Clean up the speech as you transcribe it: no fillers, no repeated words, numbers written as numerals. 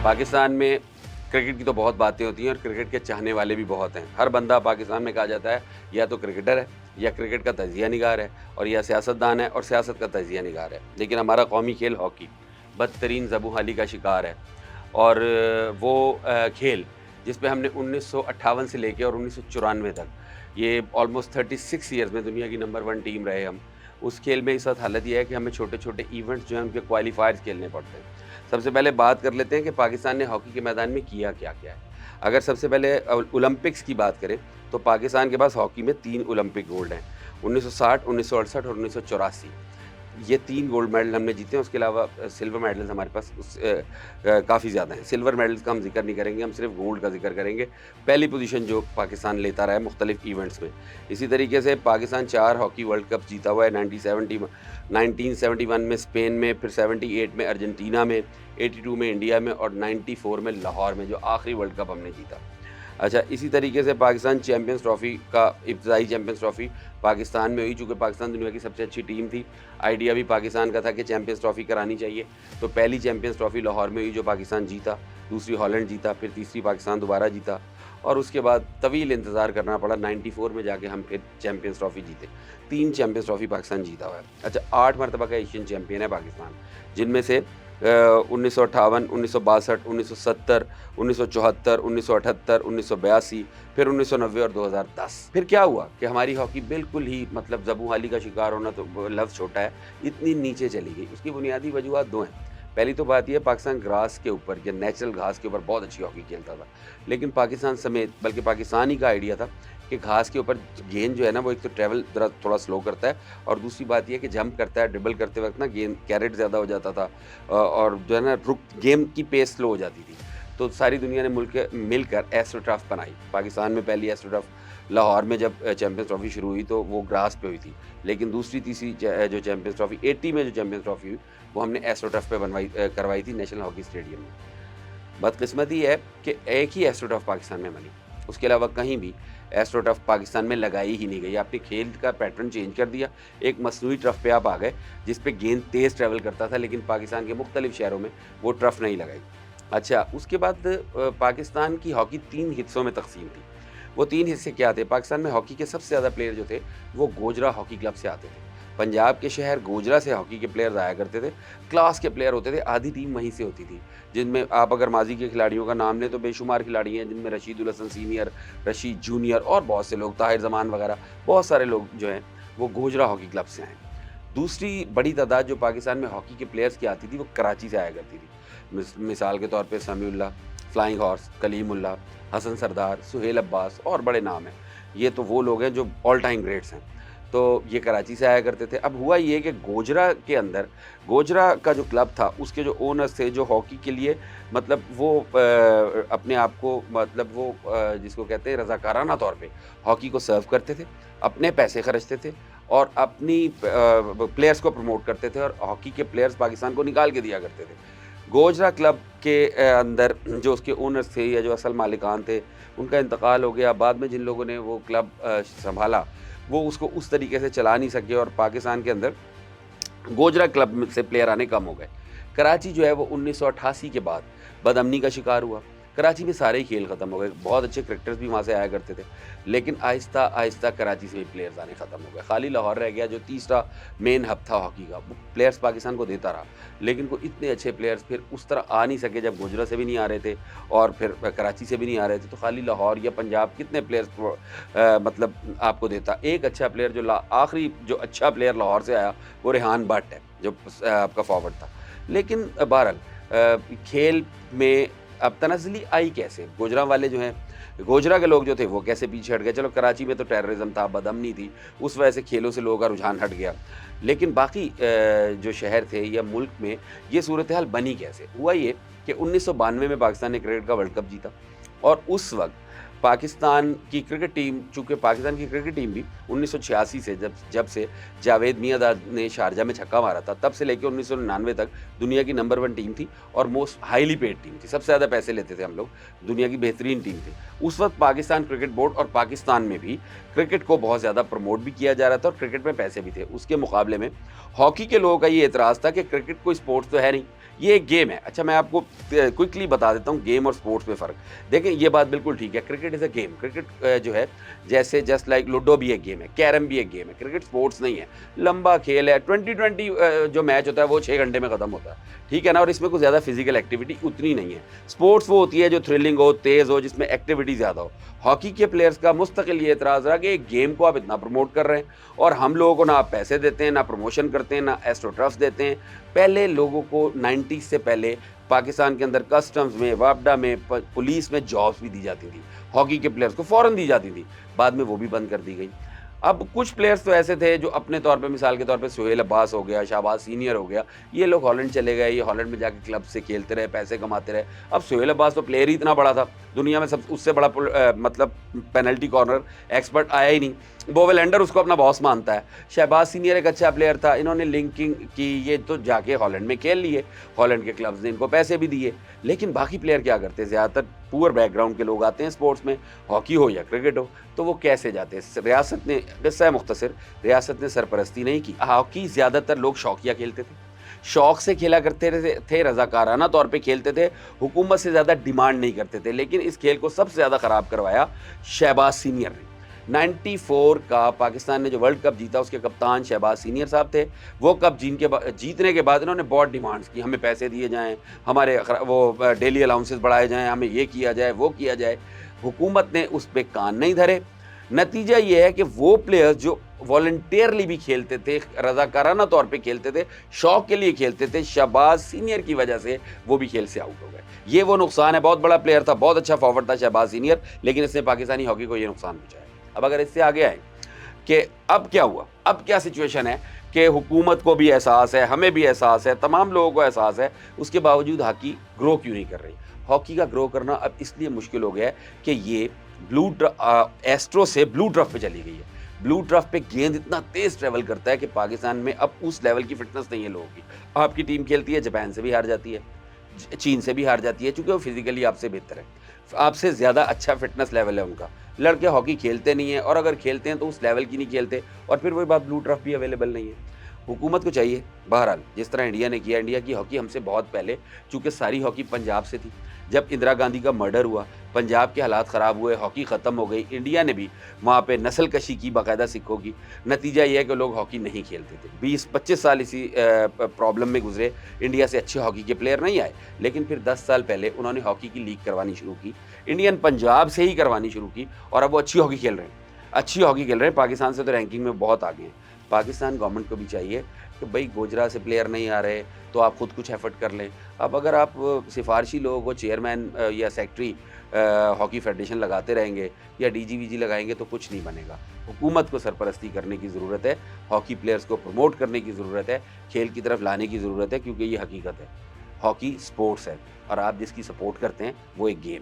पाकिस्तान में क्रिकेट की तो बहुत बातें होती हैं और क्रिकेट के चाहने वाले भी बहुत हैं। हर बंदा पाकिस्तान में कहा जाता है या तो क्रिकेटर है या क्रिकेट का तजिया निगार है और या सियासतदान है और सियासत का तजिया निगार है। लेकिन हमारा कौमी खेल हॉकी बदतरीन ज़बूहाली का शिकार है और वो खेल जिस पे हमने 1958 से लेके और 1994 तक ये ऑलमोस्ट 36 ईयर्स में दुनिया की नंबर 1 टीम रहे हम। उस खेल में इस वक़्त हालत ये है कि हमें छोटे-छोटे इवेंट्स जो हैं उनके क्वालीफायर्स खेलने पड़ते हैं। सबसे पहले बात कर लेते हैं कि पाकिस्तान ने हॉकी के मैदान में किया क्या-क्या है। अगर सबसे पहले ओलंपिक्स की बात करें तो पाकिस्तान के पास हॉकी में 3 ओलंपिक गोल्ड हैं। 1960, 1968 और 1984 ये 3 गोल्ड मेडल हमने जीते हैं। उसके अलावा सिल्वर मेडल्स हमारे पास काफ़ी ज़्यादा हैं। सिल्वर मेडल्स का हम ज़िक्र नहीं करेंगे, हम सिर्फ गोल्ड का ज़िक्र करेंगे। पहली पोजीशन जो पाकिस्तान लेता रहा है मुख्तलिफ इवेंट्स में। इसी तरीके से पाकिस्तान 4 हॉकी वर्ल्ड कप जीता हुआ है। 1971 में स्पेन में, फिर 78 में अर्जेंटीना में, 82 में इंडिया में और 94 में लाहौर में, जो आखिरी वर्ल्ड कप हमने जीता। अच्छा, इसी तरीके से पाकिस्तान चैंपियंस ट्रॉफ़ी का इब्तदाई चैंपियंस ट्रॉफ़ी पाकिस्तान में हुई। चूँकि पाकिस्तान दुनिया की सबसे अच्छी टीम थी, आइडिया भी पाकिस्तान का था कि चैंपियंस ट्रॉफ़ी करानी चाहिए। तो पहली चैंपियंस ट्रॉफ़ी लाहौर में हुई जो पाकिस्तान जीता, दूसरी हॉलैंड जीता, फिर तीसरी पाकिस्तान दोबारा जीता और उसके बाद तवील इंतज़ार करना पड़ा। 94 में जाके हम फिर चैंपियंस ट्रॉफ़ी जीते। 3 चैंपियंस ट्रॉफ़ी पाकिस्तान जीता हुआ है। अच्छा, 8 मरतबा का एशियन चैंपियन है पाकिस्तान, जिनमें से 1958, 1962, 1970, 1974, 1978, 1982, फिर 1990 और 2010। फिर क्या हुआ कि हमारी हॉकी बिल्कुल ही मतलब ज़बूहाली का शिकार होना तो लफ्ज़ छोटा है, इतनी नीचे चली गई। उसकी बुनियादी वजूहत 2 हैं। पहली तो बात ये है, पाकिस्तान ग्रास के ऊपर या नेचुरल घास के ऊपर बहुत अच्छी हॉकी खेलता था। लेकिन पाकिस्तान समेत बल्कि पाकिस्तान ही का आइडिया था कि घास के ऊपर गेंद जो है ना वो एक तो ट्रैवल ज़रा थोड़ा स्लो करता है और दूसरी बात ये है कि जंप करता है, ड्रिबल करते वक़्त ना गेंद कैरेट ज़्यादा हो जाता था और जो है ना गेम की पेस स्लो हो जाती थी। तो सारी दुनिया ने मिलकर एस्ट्रोटर्फ बनाई। पाकिस्तान में पहली एस्ट्रोटर्फ लाहौर में जब चैंपियंस ट्रॉफ़ी शुरू हुई तो वो ग्रास पे हुई थी। लेकिन दूसरी तीसरी जो चैंपियंस ट्रॉफ़ी 80 में जो चैंपियंस ट्रॉफ़ी हुई वो हमने एस्ट्रोटर्फ पे करवाई थी नेशनल हॉकी स्टेडियम में। बदकिस्मती है कि एक ही एस्ट्रोटर्फ पाकिस्तान में बनी, उसके अलावा कहीं भी एस्ट्रोटर्फ पाकिस्तान में लगाई ही नहीं गई। आपने खेल का पैटर्न चेंज कर दिया, एक मसनूई टर्फ पे आप आ गए जिस पे गेंद तेज़ ट्रैवल करता था, लेकिन पाकिस्तान के मुख्तलिफ शहरों में वो टर्फ नहीं लगाई। अच्छा, उसके बाद पाकिस्तान की हॉकी 3 हिस्सों में तकसीम थी। वो 3 हिस्से क्या थे? पाकिस्तान में हॉकी के सबसे ज़्यादा प्लेयर जो थे वो गोजरा हॉकी क्लब से आते थे। पंजाब के शहर गोजरा से हॉकी के प्लेयर्स आया करते थे। क्लास के प्लेयर होते थे, आधी टीम वहीं से होती थी। जिनमें आप अगर माज़ी के खिलाड़ियों का नाम लें तो बेशुमार खिलाड़ी हैं, जिनमें रशीदुल हसन सीनियर, रशीद जूनियर और बहुत से लोग, ताहिर ज़मान वगैरह, बहुत सारे लोग जो हैं वो गोजरा हॉकी क्लब से आए। दूसरी बड़ी तादाद जो पाकिस्तान में हॉकी के प्लेयर्स की आती थी वो कराची से आया करती थी। मिसाल के तौर पे समीउल्लाह, फ्लाइंग हॉर्स, कलीमुल्लाह, हसन सरदार, सुहेल अब्बास और बड़े नाम हैं। ये तो वो लोग हैं जो ऑल टाइम ग्रेट्स हैं। तो ये कराची से आया करते थे। अब हुआ ये कि गोजरा के अंदर, गोजरा का जो क्लब था उसके जो ओनर्स थे, जो हॉकी के लिए मतलब वो अपने आप को मतलब वो जिसको कहते हैं रज़ाकाराना तौर पे हॉकी को सर्व करते थे, अपने पैसे खर्चते थे और अपनी प्लेयर्स को प्रमोट करते थे और हॉकी के प्लेयर्स पाकिस्तान को निकाल के दिया करते थे। गोजरा क्लब के अंदर जो उसके ओनर्स थे या जो असल मालिकान थे, उनका इंतकाल हो गया। बाद में जिन लोगों ने वो क्लब सँभाला वो उसको उस तरीके से चला नहीं सके और पाकिस्तान के अंदर गोजरा क्लब में से प्लेयर आने कम हो गए। कराची जो है वो 1988 के बाद बदअमनी का शिकार हुआ। कराची में सारे ही खेल ख़त्म हो गए। बहुत अच्छे क्रिकेटर्स भी वहाँ से आया करते थे, लेकिन आहिस्ता-आहिस्ता कराची से भी प्लेयर्स आने ख़त्म हो गए। खाली लाहौर रह गया जो तीसरा मेन हब था हॉकी का। वो प्लेयर्स पाकिस्तान को देता रहा, लेकिन कोई इतने अच्छे प्लेयर्स फिर उस तरह आ नहीं सके जब गोजरा से भी नहीं आ रहे थे और फिर कराची से भी नहीं आ रहे थे। तो खाली लाहौर या पंजाब कितने प्लेयर्स मतलब आपको देता। एक अच्छा प्लेयर जो आखिरी जो अच्छा प्लेयर लाहौर से आया वो रेहान भट्ट है, जो आपका फॉरवर्ड था। लेकिन बहरहाल खेल में अब तनज़्ज़ुली आई कैसे? गोजरा वाले जो हैं, गोजरा के लोग जो थे वो कैसे पीछे हट गए? चलो कराची में तो टेररिज़्म था, बदअमनी थी, उस वजह से खेलों से लोगों का रुझान हट गया। लेकिन बाकी जो शहर थे या मुल्क में ये सूरत हाल बनी कैसे? हुआ ये कि 1992 में पाकिस्तान ने क्रिकेट का वर्ल्ड कप जीता और उस वक़्त पाकिस्तान की क्रिकेट टीम, चूँकि पाकिस्तान की क्रिकेट टीम भी 1986 से जब से जावेद मियांदाद ने शारजा में छक्का मारा था, तब से लेके 1999 तक दुनिया की नंबर 1 टीम थी और मोस्ट हाईली पेड टीम थी। सबसे ज़्यादा पैसे लेते थे हम लोग, दुनिया की बेहतरीन टीम थी। उस वक़्त पाकिस्तान क्रिकेट बोर्ड और पाकिस्तान में भी क्रिकेट को बहुत ज़्यादा प्रमोट भी किया जा रहा था और क्रिकेट में पैसे भी थे। उसके मुकाबले में हॉकी के लोगों का ये एतराज़ था कि क्रिकेट कोई स्पोर्ट्स तो है नहीं, ये एक गेम है। अच्छा, मैं आपको क्विकली बता देता हूँ गेम और स्पोर्ट्स में फ़र्क। देखें, ये बात बिल्कुल ठीक है, cricket is a game. Cricket जो है, जैसे जस्ट लाइक लूडो भी एक गेम है, कैरम भी एक गेम है, क्रिकेट स्पोर्ट्स नहीं है। लंबा खेल है, 20-20 जो मैच होता है वो 6 घंटे में ख़त्म होता है, ठीक है ना? और इसमें कुछ ज़्यादा फिज़िकल एक्टिविटी उतनी नहीं है। स्पोर्ट्स वो होती है जो थ्रिलिंग हो, तेज़ हो, जिसमें एक्टिविटी ज़्यादा हो। हॉकी के प्लेयर्स का मुस्तकिल ये एतराज़ रहा कि एक गेम को आप इतना प्रमोट कर रहे हैं और हम लोगों को ना आप पैसे देते हैं, ना प्रमोशन करते हैं, ना एस्ट्रोटर्फ देते हैं। पहले लोगों को 90s से पहले पाकिस्तान के अंदर कस्टम्स में, वापडा में, पुलिस में जॉब्स भी दी जाती थी। हॉकी के प्लेयर्स को फ़ौरन दी जाती थी। बाद में वो भी बंद कर दी गई। अब कुछ प्लेयर्स तो ऐसे थे जो अपने तौर पे, मिसाल के तौर पे सोहेल अब्बास हो गया, शाहबाज सीनियर हो गया, ये लोग हॉलैंड चले गए, ये हॉलैंड में जाके क्लब से खेलते रहे, पैसे कमाते रहे। अब सोहेल अब्बास तो प्लेयर ही इतना बड़ा था, दुनिया में सब उससे बड़ा मतलब पेनल्टी कॉर्नर एक्सपर्ट आया ही नहीं। बोवेल एंडर उसको अपना बॉस मानता है। शहबाज सीनियर एक अच्छा प्लेयर था, इन्होंने लिंकिंग की, ये तो जाके हॉलैंड में खेल लिए, हॉलैंड के क्लब्स ने इनको पैसे भी दिए। लेकिन बाकी प्लेयर क्या करते हैं? ज़्यादातर पुअर बैकग्राउंड के लोग आते हैं स्पोर्ट्स में, हॉकी हो या क्रिकेट हो, तो वो कैसे जाते हैं? रियासत ने, किस्सा है मुख्तसर, रियासत ने सरपरस्ती नहीं की। हॉकी ज़्यादातर लोग शौकिया खेलते थे, शौक से खेला करते थे, रज़ाकाराना तौर पे खेलते थे, हुकूमत से ज़्यादा डिमांड नहीं करते थे। लेकिन इस खेल को सबसे ज़्यादा ख़राब करवाया शहबाज सीनियर ने। 94 का पाकिस्तान ने जो वर्ल्ड कप जीता, उसके कप्तान शहबाज सीनियर साहब थे। वो कप जीतने के बाद इन्होंने बहुत डिमांड्स की, हमें पैसे दिए जाएँ, हमारे डेली अलाउंसेस बढ़ाए जाएँ, हमें ये किया जाए, वो किया जाए। हुकूमत ने उस पे कान नहीं धरे। नतीजा ये है कि वो प्लेयर्स जो वॉलंटियरली भी खेलते थे, रज़ाकाराना तौर पे खेलते थे, शौक के लिए खेलते थे, शहबाज सीनियर की वजह से वो भी खेल से आउट हो गए। ये वो नुकसान है। बहुत बड़ा प्लेयर था, बहुत अच्छा फॉरवर्ड था शहबाज सीनियर, लेकिन इसने पाकिस्तानी हॉकी को ये नुकसान पहुँचाया। अब अगर इससे आगे आए कि अब क्या हुआ, अब क्या सिचुएशन है कि हुकूमत को भी एहसास है, हमें भी एहसास है, तमाम लोगों को एहसास है, उसके बावजूद हॉकी ग्रो क्यों नहीं कर रही? हॉकी का ग्रो करना अब इसलिए मुश्किल हो गया है कि ये एस्ट्रो से ब्लू टर्फ पे चली गई है। ब्लू टर्फ पे गेंद इतना तेज़ ट्रैवल करता है कि पाकिस्तान में अब उस लेवल की फिटनेस नहीं है लोगों की। आपकी टीम खेलती है, जापान से भी हार जाती है, चीन से भी हार जाती है, चूँकि वो फिज़िकली आपसे बेहतर है। आपसे ज़्यादा अच्छा फिटनेस लेवल है उनका। लड़के हॉकी खेलते नहीं हैं, और अगर खेलते हैं तो उस लेवल की नहीं खेलते, और फिर वही बात, ब्लू टर्फ भी अवेलेबल नहीं है। हुकूमत को चाहिए, बहरहाल जिस तरह इंडिया ने किया, इंडिया की हॉकी हमसे बहुत पहले, चूँकि सारी हॉकी पंजाब से थी। जब इंदिरा गांधी का मर्डर हुआ, पंजाब के हालात ख़राब हुए, हॉकी ख़त्म हो गई, इंडिया ने भी वहाँ पे नस्ल कशी की बाकायदा सिखों की। नतीजा ये है कि लोग हॉकी नहीं खेलते थे। 20-25 साल इसी प्रॉब्लम में गुजरे, इंडिया से अच्छे हॉकी के प्लेयर नहीं आए। लेकिन फिर 10 साल पहले उन्होंने हॉकी की लीग करवानी शुरू की, इंडियन पंजाब से ही करवानी शुरू की, और अब वो अच्छी हॉकी खेल रहे हैं। अच्छी हॉकी खेल रहे हैं, पाकिस्तान से तो रैंकिंग में बहुत आगे हैं। पाकिस्तान गवर्नमेंट को भी चाहिए कि भाई गोजरा से प्लेयर नहीं आ रहे, तो आप खुद कुछ एफर्ट कर लें। अब अगर आप सिफारशी लोगों को चेयरमैन या सेक्रेटरी हॉकी फेडरेशन लगाते रहेंगे या डीजी-वीजी लगाएंगे तो कुछ नहीं बनेगा। हुकूमत को सरपरस्ती करने की ज़रूरत है, हॉकी प्लेयर्स को प्रमोट करने की ज़रूरत है, खेल की तरफ लाने की ज़रूरत है, क्योंकि ये हकीकत है। हॉकी स्पोर्ट्स है, और आप जिसकी सपोर्ट करते हैं वो एक गेम है।